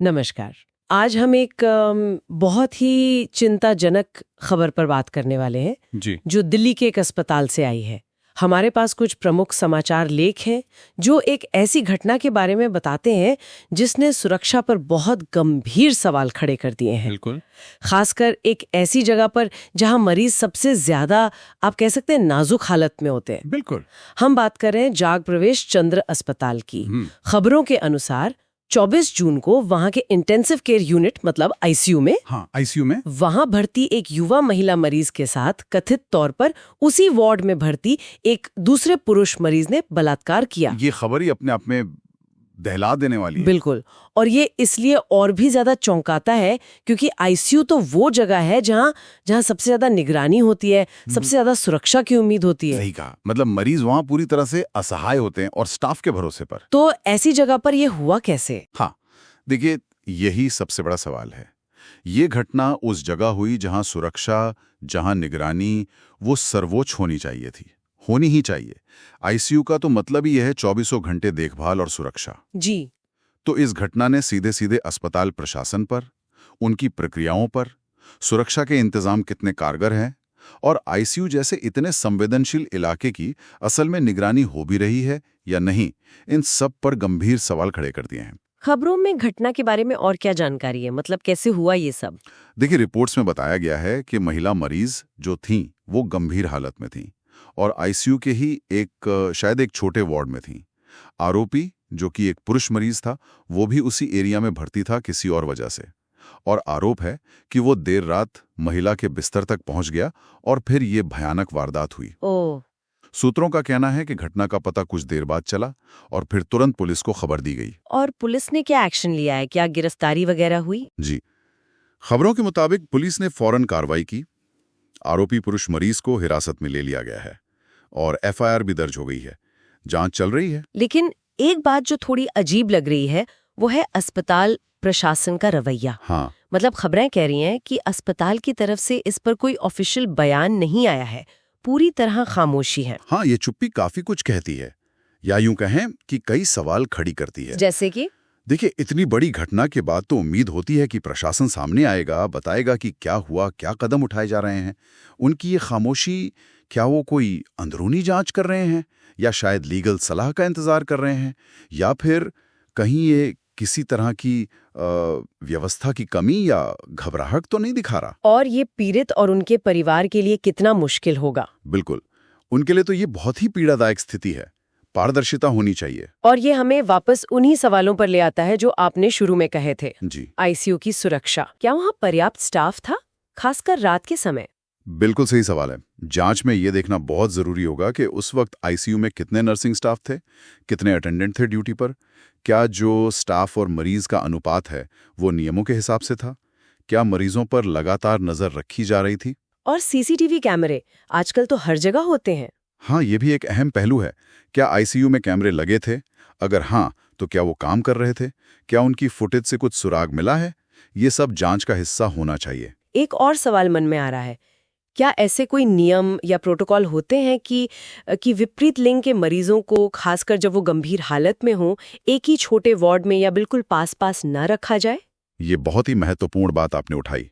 नमस्कार। आज हम एक बहुत ही चिंताजनक खबर पर बात करने वाले हैं जी। जो दिल्ली के एक अस्पताल से आई है। हमारे पास कुछ प्रमुख समाचार लेख हैं जो एक ऐसी घटना के बारे में बताते हैं जिसने सुरक्षा पर बहुत गंभीर सवाल खड़े कर दिए हैं। बिल्कुल। खासकर एक ऐसी जगह पर जहां मरीज सबसे ज्यादा, आप कह सकते हैं, नाजुक हालत में होते हैं। बिल्कुल। हम बात कर रहे हैं जाग प्रवेश चंद्र अस्पताल की। खबरों के अनुसार 24 जून को वहां के इंटेंसिव केयर यूनिट मतलब आईसीयू में आईसीयू में वहां भर्ती एक युवा महिला मरीज के साथ कथित तौर पर उसी वार्ड में भर्ती एक दूसरे पुरुष मरीज ने बलात्कार किया। ये खबर ही अपने आप में दहला देने वाली है। बिल्कुल। और ये इसलिए और भी ज्यादा चौंकाता है क्योंकि आईसीयू तो वो जगह है जहां जहां सबसे ज्यादा निगरानी होती है, सबसे ज्यादा सुरक्षा की उम्मीद होती है। सही कहा। मतलब मरीज वहां पूरी तरह से असहाय होते हैं और स्टाफ के भरोसे पर। तो ऐसी जगह पर ये हुआ कैसे? हाँ, देखिए, यही सबसे बड़ा सवाल है। ये घटना उस जगह हुई जहां सुरक्षा, जहां निगरानी वो सर्वोच्च होनी चाहिए थी, होनी ही चाहिए। आईसीयू का तो मतलब ही यह है 24 घंटे देखभाल और सुरक्षा। जी। तो इस घटना ने सीधे सीधे अस्पताल प्रशासन पर, उनकी प्रक्रियाओं पर, सुरक्षा के इंतजाम कितने कारगर हैं और आईसीयू जैसे इतने संवेदनशील इलाके की असल में निगरानी हो भी रही है या नहीं, इन सब पर गंभीर सवाल खड़े कर दिए हैं। खबरों में घटना के बारे में और क्या जानकारी है? मतलब कैसे हुआ ये सब? देखिए, रिपोर्ट्स में बताया गया है कि महिला मरीज जो थीं वो गंभीर हालत में थीं और आईसीयू के ही शायद एक छोटे वार्ड में थीं। आरोपी जो कि एक पुरुष मरीज था वो भी उसी एरिया में भर्ती था किसी और वजह से, और आरोप है कि वो देर रात महिला के बिस्तर तक पहुंच गया और फिर ये भयानक वारदात हुई। ओह। सूत्रों का कहना है कि घटना का पता कुछ देर बाद चला और फिर तुरंत पुलिस को खबर दी गई। और पुलिस ने क्या एक्शन लिया है? क्या गिरफ्तारी वगैरह हुई? जी, खबरों के मुताबिक पुलिस ने फौरन कार्रवाई की। आरोपी पुरुष मरीज को हिरासत में ले लिया गया है और एफआईआर भी दर्ज हो गई है। जांच चल रही है। लेकिन एक बात जो थोड़ी अजीब लग रही है वो है अस्पताल प्रशासन का रवैया। हाँ, मतलब खबरें कह रही हैं कि अस्पताल की तरफ से इस पर कोई ऑफिशियल बयान नहीं आया है, पूरी तरह खामोशी है। हाँ, ये चुप्पी काफी कुछ कहती है, या यूं कहें कि कई सवाल खड़ी करती है। जैसे कि देखिए, इतनी बड़ी घटना के बाद तो उम्मीद होती है कि प्रशासन सामने आएगा, बताएगा कि क्या हुआ, क्या कदम उठाए जा रहे हैं। उनकी ये खामोशी, क्या वो कोई अंदरूनी जांच कर रहे हैं या शायद लीगल सलाह का इंतजार कर रहे हैं, या फिर कहीं ये किसी तरह की व्यवस्था की कमी या घबराहट तो नहीं दिखा रहा। और ये पीड़ित और उनके परिवार के लिए कितना मुश्किल होगा। बिल्कुल, उनके लिए तो ये बहुत ही पीड़ादायक स्थिति है। पारदर्शिता होनी चाहिए। और ये हमें वापस उन्हीं सवालों पर ले आता है जो आपने शुरू में कहे थे। जी, आईसीयू की सुरक्षा, क्या वहाँ पर्याप्त स्टाफ था, खासकर रात के समय? बिल्कुल सही सवाल है। जांच में ये देखना बहुत जरूरी होगा कि उस वक्त आईसीयू में कितने नर्सिंग स्टाफ थे, कितने अटेंडेंट थे ड्यूटी पर, क्या जो स्टाफ और मरीज का अनुपात है वो नियमों के हिसाब से था, क्या मरीजों पर लगातार नजर रखी जा रही थी। और सीसीटीवी कैमरे आजकल तो हर जगह होते हैं। हाँ, ये भी एक अहम पहलू है। क्या आईसीयू में कैमरे लगे थे? अगर हाँ, तो क्या वो काम कर रहे थे? क्या उनकी फुटेज से कुछ सुराग मिला है? ये सब जांच का हिस्सा होना चाहिए। एक और सवाल मन में आ रहा है, क्या ऐसे कोई नियम या प्रोटोकॉल होते हैं कि विपरीत लिंग के मरीजों को, खासकर जब वो गंभीर हालत में हों, एक ही छोटे वार्ड में या बिल्कुल पास पास न रखा जाए? ये बहुत ही महत्वपूर्ण बात आपने उठाई।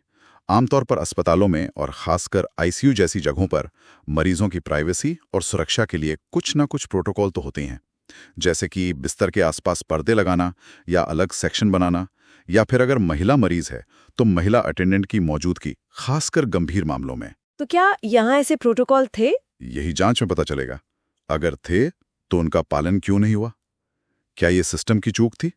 आमतौर पर अस्पतालों में और खासकर आईसीयू जैसी जगहों पर मरीजों की प्राइवेसी और सुरक्षा के लिए कुछ ना कुछ प्रोटोकॉल तो होते हैं, जैसे कि बिस्तर के आसपास पर्दे लगाना या अलग सेक्शन बनाना, या फिर अगर महिला मरीज है तो महिला अटेंडेंट की मौजूदगी, खासकर गंभीर मामलों में। तो क्या यहाँ ऐसे प्रोटोकॉल थे? यही जांच में पता चलेगा। अगर थे तो उनका पालन क्यों नहीं हुआ? क्या ये सिस्टम की चूक थी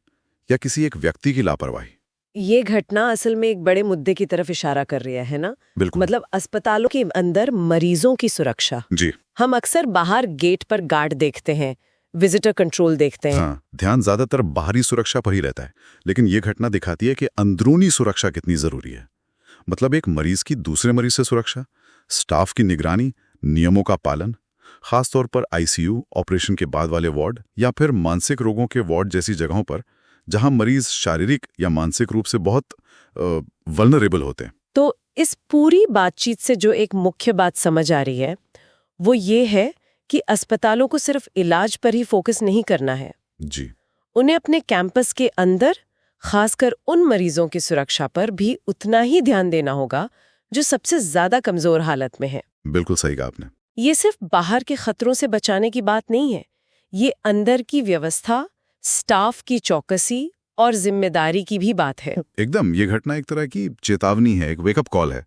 या किसी एक व्यक्ति की लापरवाही? ये घटना असल में एक बड़े मुद्दे की तरफ इशारा कर रही है ना? बिल्कुल। मतलब अस्पतालों के अंदर मरीजों की सुरक्षा। जी हम अक्सर बाहर गेट पर गार्ड देखते हैं, विजिटर कंट्रोल देखते हैं। हाँ, ध्यान ज्यादातर बाहरी सुरक्षा पर ही रहता है, लेकिन ये घटना दिखाती है कि अंदरूनी सुरक्षा कितनी जरूरी है। मतलब एक मरीज की दूसरे मरीज से सुरक्षा, स्टाफ की निगरानी, नियमों का पालन, खासतौर पर आईसीयू, ऑपरेशन के बाद वाले वार्ड या फिर मानसिक रोगों के वार्ड जैसी जगहों पर जहां मरीज शारीरिक या मानसिक रूप से बहुत वल्नरेबल होते हैं। तो इस पूरी बातचीत से जो एक मुख्य बात समझ आ रही है वो ये है कि अस्पतालों को सिर्फ इलाज पर ही फोकस नहीं करना है। जी, उन्हें अपने कैंपस के अंदर, खासकर उन मरीजों की सुरक्षा पर भी उतना ही ध्यान देना होगा जो सबसे ज्यादा कमजोर हालत में है। बिल्कुल सही कहा आपने। ये सिर्फ बाहर के खतरों से बचाने की बात नहीं है, ये अंदर की व्यवस्था, स्टाफ की चौकसी और जिम्मेदारी की भी बात है। एकदम, ये घटना एक तरह की चेतावनी है, एक वेकअप कॉल है।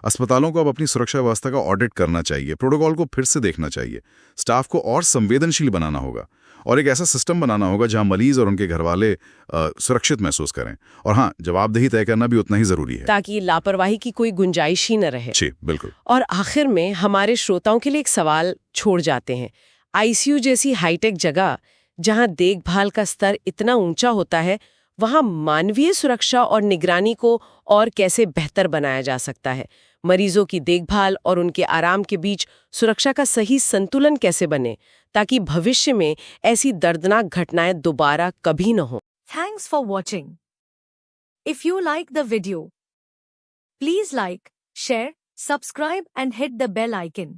अस्पतालों को अब अपनी सुरक्षा व्यवस्था का ऑडिट करना चाहिए, प्रोटोकॉल को फिर से देखना चाहिए, स्टाफ को और संवेदनशील बनाना होगा और एक ऐसा सिस्टम बनाना होगा जहां मरीज और उनके घरवाले सुरक्षित महसूस करें। और हाँ, जवाबदेही तय करना भी उतना ही जरूरी है, ताकि लापरवाही की कोई गुंजाइश ही न रहे। जी बिल्कुल। और आखिर में हमारे श्रोताओं के लिए एक सवाल छोड़ जाते हैं। आईसीयू जैसी हाईटेक जगह जहां देखभाल का स्तर इतना ऊंचा होता है, वहां मानवीय सुरक्षा और निगरानी को और कैसे बेहतर बनाया जा सकता है? मरीजों की देखभाल और उनके आराम के बीच सुरक्षा का सही संतुलन कैसे बने, ताकि भविष्य में ऐसी दर्दनाक घटनाएं दोबारा कभी न हो। Thanks for watching. If you like the video, please like, share, subscribe and hit the bell icon.